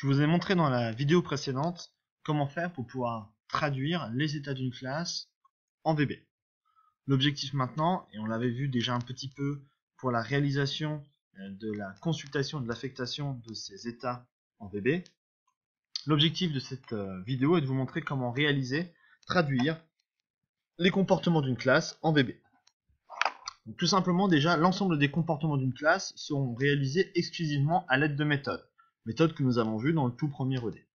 Je vous ai montré dans la vidéo précédente comment faire pour pouvoir traduire les états d'une classe en VB. L'objectif maintenant, et on l'avait vu déjà un petit peu pour la réalisation de la consultation et de l'affectation de ces états en VB, l'objectif de cette vidéo est de vous montrer comment réaliser, traduire les comportements d'une classe en VB. Donc, tout simplement, déjà, l'ensemble des comportements d'une classe seront réalisés exclusivement à l'aide de méthodes que nous avons vues dans le tout premier ED.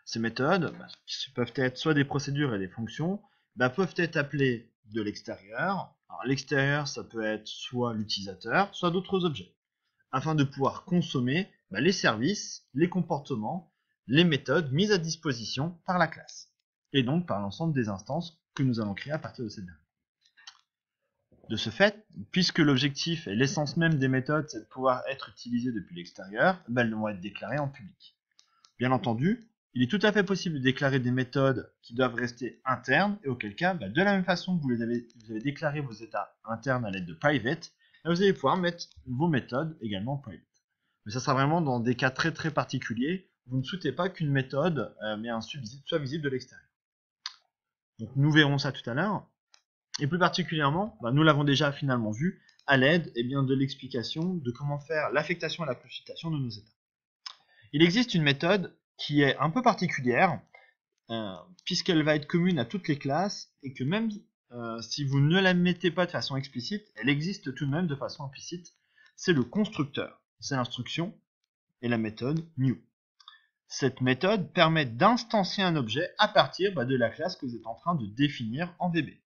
Ces méthodes, qui peuvent être soit des procédures et des fonctions, peuvent être appelées de l'extérieur. Alors l'extérieur, ça peut être soit l'utilisateur, soit d'autres objets, afin de pouvoir consommer les services, les comportements, les méthodes mises à disposition par la classe, et donc par l'ensemble des instances que nous allons créer à partir de cette dernière. De ce fait, puisque l'objectif et l'essence même des méthodes, c'est de pouvoir être utilisées depuis l'extérieur, elles vont être déclarées en public. Bien entendu, il est tout à fait possible de déclarer des méthodes qui doivent rester internes, et auquel cas, de la même façon que vous avez déclaré vos états internes à l'aide de private, vous allez pouvoir mettre vos méthodes également private. Mais ça sera vraiment dans des cas très très particuliers. Vous ne souhaitez pas qu'une méthode soit visible de l'extérieur. Donc nous verrons ça tout à l'heure. Et plus particulièrement, nous l'avons déjà finalement vu, à l'aide de l'explication de comment faire l'affectation et la consultation de nos états. Il existe une méthode qui est un peu particulière, puisqu'elle va être commune à toutes les classes, et que même si vous ne la mettez pas de façon explicite, elle existe tout de même de façon implicite. C'est le constructeur, c'est l'instruction, et la méthode new. Cette méthode permet d'instancier un objet à partir de la classe que vous êtes en train de définir en VB.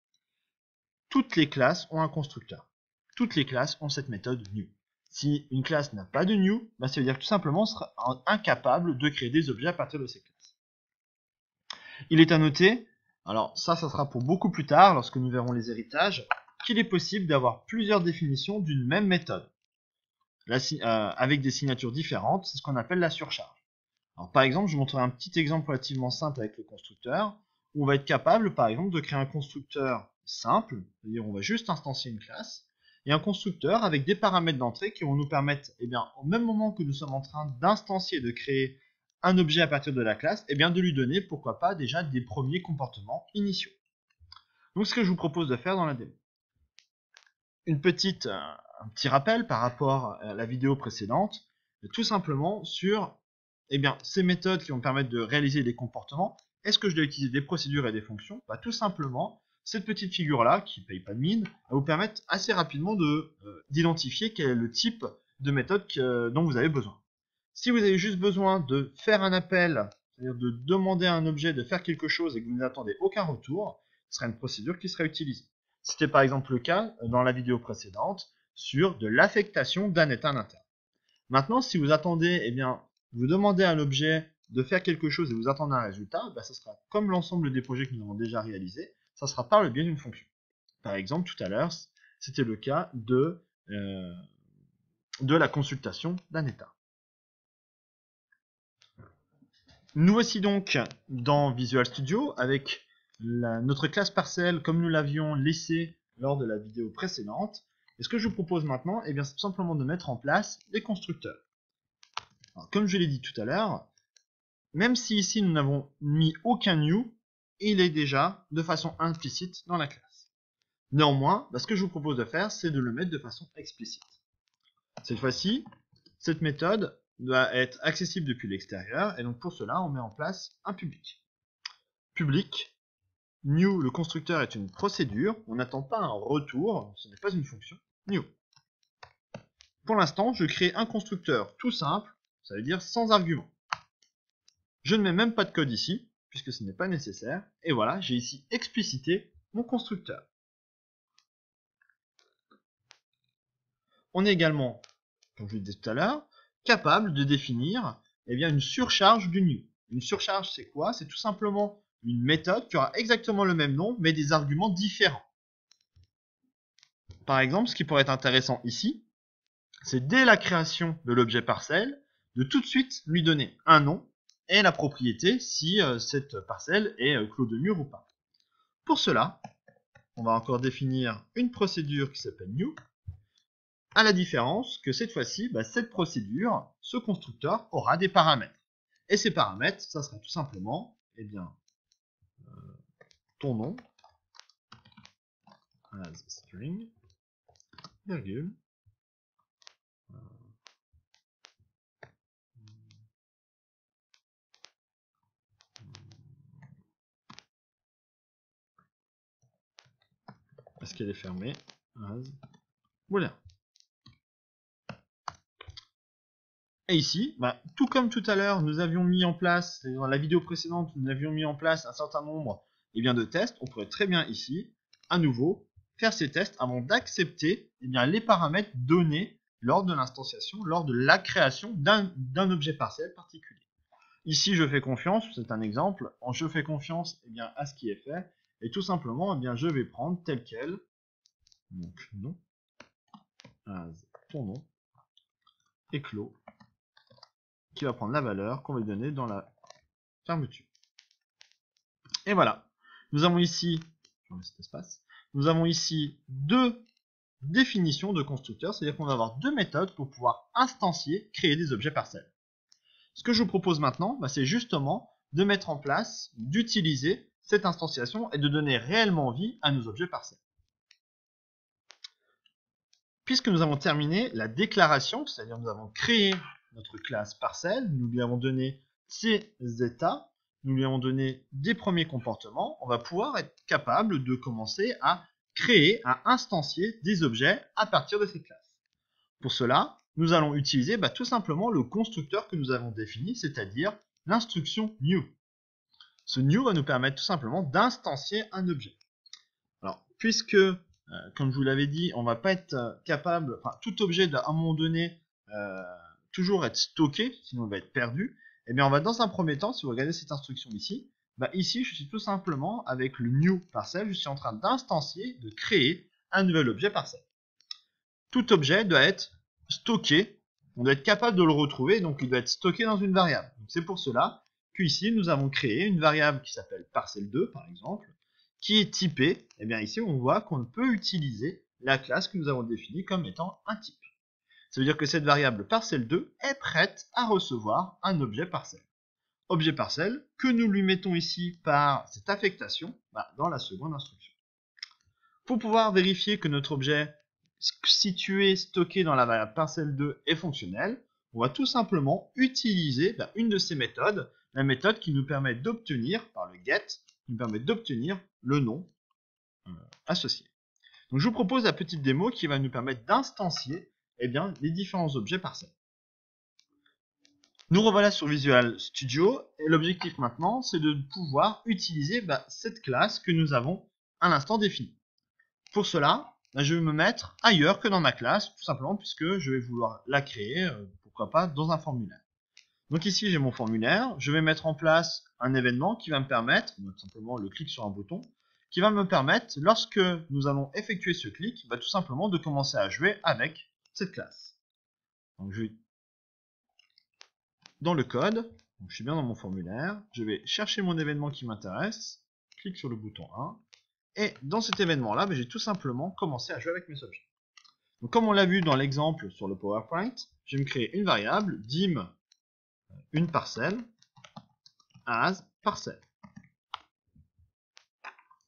Toutes les classes ont un constructeur. Toutes les classes ont cette méthode new. Si une classe n'a pas de new, ça veut dire que tout simplement on sera incapable de créer des objets à partir de ces classes. Il est à noter, alors ça sera pour beaucoup plus tard, lorsque nous verrons les héritages, qu'il est possible d'avoir plusieurs définitions d'une même méthode, avec des signatures différentes, c'est ce qu'on appelle la surcharge. Alors, par exemple, je vous montrerai un petit exemple relativement simple avec le constructeur, où on va être capable, par exemple, de créer un constructeur simple, c'est-à-dire on va juste instancier une classe, et un constructeur avec des paramètres d'entrée qui vont nous permettre, au même moment que nous sommes en train d'instancier, de créer un objet à partir de la classe, de lui donner, pourquoi pas, déjà des premiers comportements initiaux. Donc, ce que je vous propose de faire dans la démo. Un petit rappel par rapport à la vidéo précédente, tout simplement sur ces méthodes qui vont permettre de réaliser des comportements. Est-ce que je dois utiliser des procédures et des fonctions? Tout simplement, cette petite figure-là, qui ne paye pas de mine, va vous permettre assez rapidement d'identifier quel est le type de méthode dont vous avez besoin. Si vous avez juste besoin de faire un appel, c'est-à-dire de demander à un objet de faire quelque chose et que vous n'attendez aucun retour, ce sera une procédure qui sera utilisée. C'était par exemple le cas dans la vidéo précédente sur de l'affectation d'un état interne. Maintenant, si vous attendez, vous demandez à l'objet de faire quelque chose et vous attendez un résultat, ça sera comme l'ensemble des projets que nous avons déjà réalisés, ça sera par le biais d'une fonction. Par exemple, tout à l'heure, c'était le cas de la consultation d'un état. Nous voici donc dans Visual Studio avec notre classe parcelle comme nous l'avions laissé lors de la vidéo précédente. Et ce que je vous propose maintenant, c'est tout simplement de mettre en place des constructeurs. Alors, comme je l'ai dit tout à l'heure, même si ici nous n'avons mis aucun new, il est déjà de façon implicite dans la classe. Néanmoins, ce que je vous propose de faire, c'est de le mettre de façon explicite. Cette fois-ci, cette méthode doit être accessible depuis l'extérieur, et donc pour cela, on met en place un public. Public, new, le constructeur est une procédure, on n'attend pas un retour, ce n'est pas une fonction, new. Pour l'instant, je crée un constructeur tout simple, ça veut dire sans argument. Je ne mets même pas de code ici, puisque ce n'est pas nécessaire, et voilà, j'ai ici explicité mon constructeur. On est également, comme je vous le disais tout à l'heure, capable de définir une surcharge du new. Une surcharge, c'est quoi? C'est tout simplement une méthode qui aura exactement le même nom, mais des arguments différents. Par exemple, ce qui pourrait être intéressant ici, c'est dès la création de l'objet parcelle, de tout de suite lui donner un nom et la propriété si cette parcelle est clos de mur ou pas. Pour cela, on va encore définir une procédure qui s'appelle new, à la différence que cette fois-ci, cette procédure, ce constructeur aura des paramètres. Et ces paramètres, ça sera tout simplement, eh bien, ton nom, as string, virgule, parce qu'elle est fermée, as, voilà. Et ici, bah, tout comme tout à l'heure, nous avions mis en place, dans la vidéo précédente, nous avions mis en place un certain nombre de tests, on pourrait très bien ici, à nouveau, faire ces tests avant d'accepter les paramètres donnés lors de l'instanciation, lors de la création d'un objet partiel particulier. Ici, je fais confiance, c'est un exemple, je fais confiance à ce qui est fait, et tout simplement, je vais prendre tel quel, donc nom, as ton nom, et clos, qui va prendre la valeur qu'on va lui donner dans la fermeture. Et voilà. Nous avons ici, cet espace, nous avons ici deux définitions de constructeurs, c'est-à-dire qu'on va avoir deux méthodes pour pouvoir instancier, créer des objets parcelles. Ce que je vous propose maintenant, c'est justement de mettre en place, d'utiliser cette instanciation et de donner réellement vie à nos objets parcelles. Puisque nous avons terminé la déclaration, c'est-à-dire nous avons créé notre classe parcelle, nous lui avons donné ses états, nous lui avons donné des premiers comportements, on va pouvoir être capable de commencer à créer, à instancier des objets à partir de ces classes. Pour cela, nous allons utiliser tout simplement le constructeur que nous avons défini, c'est-à-dire l'instruction new. Ce new va nous permettre tout simplement d'instancier un objet. Alors, puisque comme je vous l'avais dit, on ne va pas être capable, tout objet doit à un moment donné toujours être stocké, sinon il va être perdu. Et bien on va dans un premier temps, si vous regardez cette instruction ici, ici je suis tout simplement avec le new parcel, je suis en train d'instancier, de créer un nouvel objet parcel. Tout objet doit être stocké, on doit être capable de le retrouver, donc il doit être stocké dans une variable. C'est pour cela qu'ici nous avons créé une variable qui s'appelle parcel2 par exemple, qui est typée, et bien ici on voit qu'on peut utiliser la classe que nous avons définie comme étant un type. Ça veut dire que cette variable parcel2 est prête à recevoir un objet parcel. Objet parcel que nous lui mettons ici par cette affectation dans la seconde instruction. Pour pouvoir vérifier que notre objet situé, stocké dans la variable parcel2 est fonctionnel, on va tout simplement utiliser une de ces méthodes, la méthode qui nous permet d'obtenir, par le get, nous permet d'obtenir le nom associé. Donc je vous propose la petite démo qui va nous permettre d'instancier les différents objets parcels. Nous revoilà sur Visual Studio et l'objectif maintenant c'est de pouvoir utiliser cette classe que nous avons à l'instant définie. Pour cela, je vais me mettre ailleurs que dans ma classe, tout simplement puisque je vais vouloir la créer, pourquoi pas, dans un formulaire. Donc ici j'ai mon formulaire, je vais mettre en place un événement qui va me permettre, tout simplement le clic sur un bouton, qui va me permettre, lorsque nous allons effectuer ce clic, tout simplement de commencer à jouer avec cette classe. Donc je vais dans le code, donc je suis bien dans mon formulaire, je vais chercher mon événement qui m'intéresse, clique sur le bouton 1, et dans cet événement-là, j'ai tout simplement commencé à jouer avec mes objets. Donc comme on l'a vu dans l'exemple sur le PowerPoint, je vais me créer une variable, dim une parcelle, as parcelle.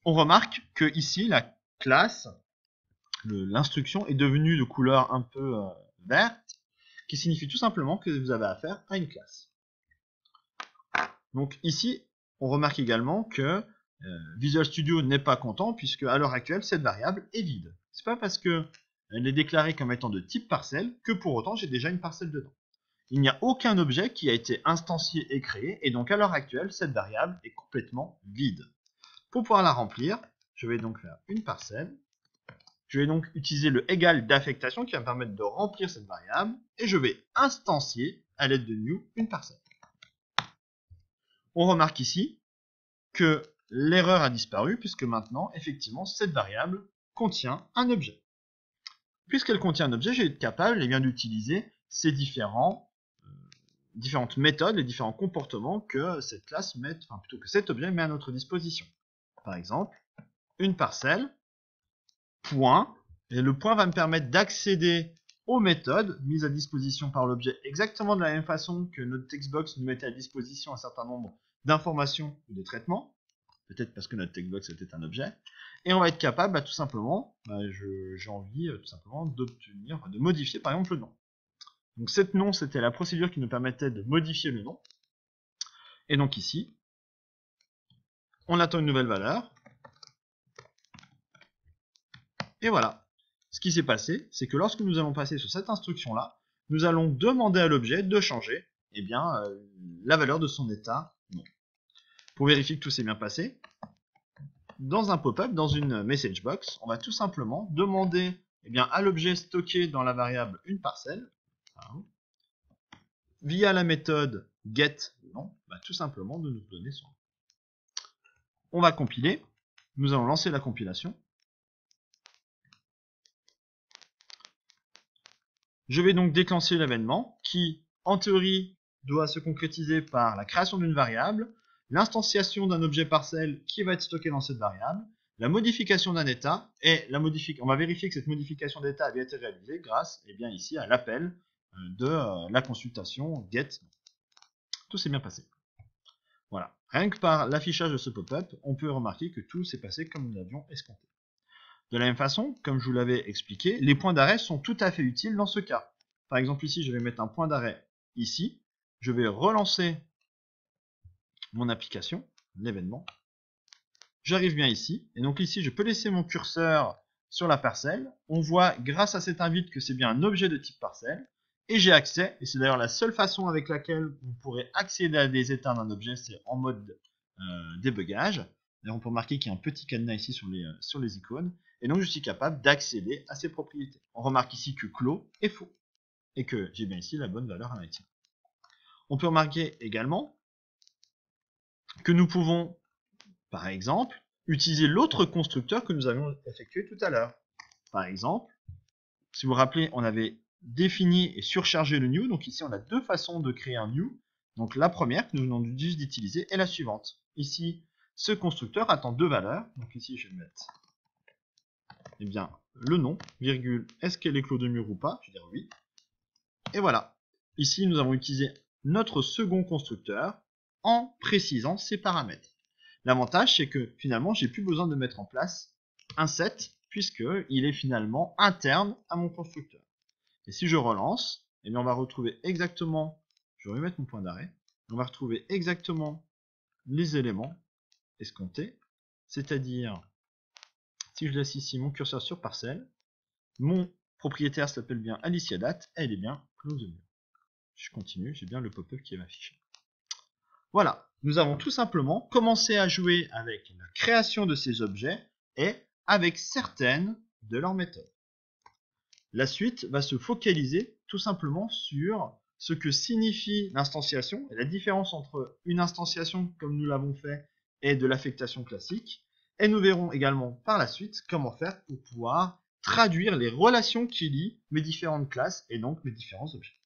On remarque que ici, la classe, l'instruction est devenue de couleur un peu verte, qui signifie tout simplement que vous avez affaire à une classe. Donc ici, on remarque également que Visual Studio n'est pas content, puisque à l'heure actuelle, cette variable est vide. C'est pas parce qu'elle est déclarée comme étant de type parcelle que pour autant j'ai déjà une parcelle dedans. Il n'y a aucun objet qui a été instancié et créé, et donc à l'heure actuelle, cette variable est complètement vide. Pour pouvoir la remplir, je vais donc faire une parcelle. Je vais donc utiliser le égal d'affectation qui va me permettre de remplir cette variable, et je vais instancier à l'aide de new une parcelle. On remarque ici que l'erreur a disparu, puisque maintenant, effectivement, cette variable contient un objet. Puisqu'elle contient un objet, je vais être capable d'utiliser ces différentes méthodes, les différents comportements que cette classe met, plutôt que cet objet met à notre disposition. Par exemple, une parcelle, point, et le point va me permettre d'accéder aux méthodes mises à disposition par l'objet exactement de la même façon que notre textbox nous mettait à disposition un certain nombre d'informations ou de traitements, peut-être parce que notre textbox était un objet, et on va être capable tout simplement, j'ai envie tout simplement d'obtenir, de modifier par exemple le nom. Donc cette nom, c'était la procédure qui nous permettait de modifier le nom, et donc ici, on attend une nouvelle valeur, et voilà. Ce qui s'est passé, c'est que lorsque nous allons passer sur cette instruction-là, nous allons demander à l'objet de changer la valeur de son état non. Pour vérifier que tout s'est bien passé, dans un pop-up, dans une message box, on va tout simplement demander à l'objet stocké dans la variable une parcelle, via la méthode getNom, tout simplement de nous donner son nom. On va compiler, nous allons lancer la compilation. Je vais donc déclencher l'événement qui, en théorie, doit se concrétiser par la création d'une variable, l'instanciation d'un objet parcelle qui va être stocké dans cette variable, la modification d'un état, et on va vérifier que cette modification d'état a bien été réalisée grâce ici à l'appel de la consultation get. Tout s'est bien passé. Voilà. Rien que par l'affichage de ce pop-up, on peut remarquer que tout s'est passé comme nous l'avions escompté. De la même façon, comme je vous l'avais expliqué, les points d'arrêt sont tout à fait utiles dans ce cas. Par exemple ici, je vais mettre un point d'arrêt ici, je vais relancer mon application, l'événement, j'arrive bien ici, et donc ici je peux laisser mon curseur sur la parcelle, on voit grâce à cet invite que c'est bien un objet de type parcelle, et j'ai accès, et c'est d'ailleurs la seule façon avec laquelle vous pourrez accéder à des états d'un objet, c'est en mode débugage. D'ailleurs on peut remarquer qu'il y a un petit cadenas ici sur les icônes, et donc je suis capable d'accéder à ces propriétés. On remarque ici que clos est faux, et que j'ai bien ici la bonne valeur à l'IT. On peut remarquer également que nous pouvons, par exemple, utiliser l'autre constructeur que nous avions effectué tout à l'heure. Par exemple, si vous vous rappelez, on avait défini et surchargé le new, donc ici on a deux façons de créer un new. Donc la première que nous venons juste d'utiliser est la suivante. Ici, ce constructeur attend deux valeurs, donc ici je vais mettre le nom, virgule, est-ce qu'elle est clos de mur ou pas, je vais dire oui. Et voilà. Ici, nous avons utilisé notre second constructeur en précisant ses paramètres. L'avantage, c'est que finalement, j'ai plus besoin de mettre en place un set, puisqu'il est finalement interne à mon constructeur. Et si je relance, on va retrouver exactement, je vais remettre mon point d'arrêt, on va retrouver exactement les éléments escomptés, c'est-à-dire, si je laisse ici mon curseur sur parcelle, mon propriétaire s'appelle bien Aliciadat, elle est bien close de mur. Je continue, j'ai bien le pop-up qui est affiché. Voilà, nous avons tout simplement commencé à jouer avec la création de ces objets et avec certaines de leurs méthodes. La suite va se focaliser tout simplement sur ce que signifie l'instanciation et la différence entre une instanciation comme nous l'avons fait et de l'affectation classique. Et nous verrons également par la suite comment faire pour pouvoir traduire les relations qui lient mes différentes classes et donc mes différents objets.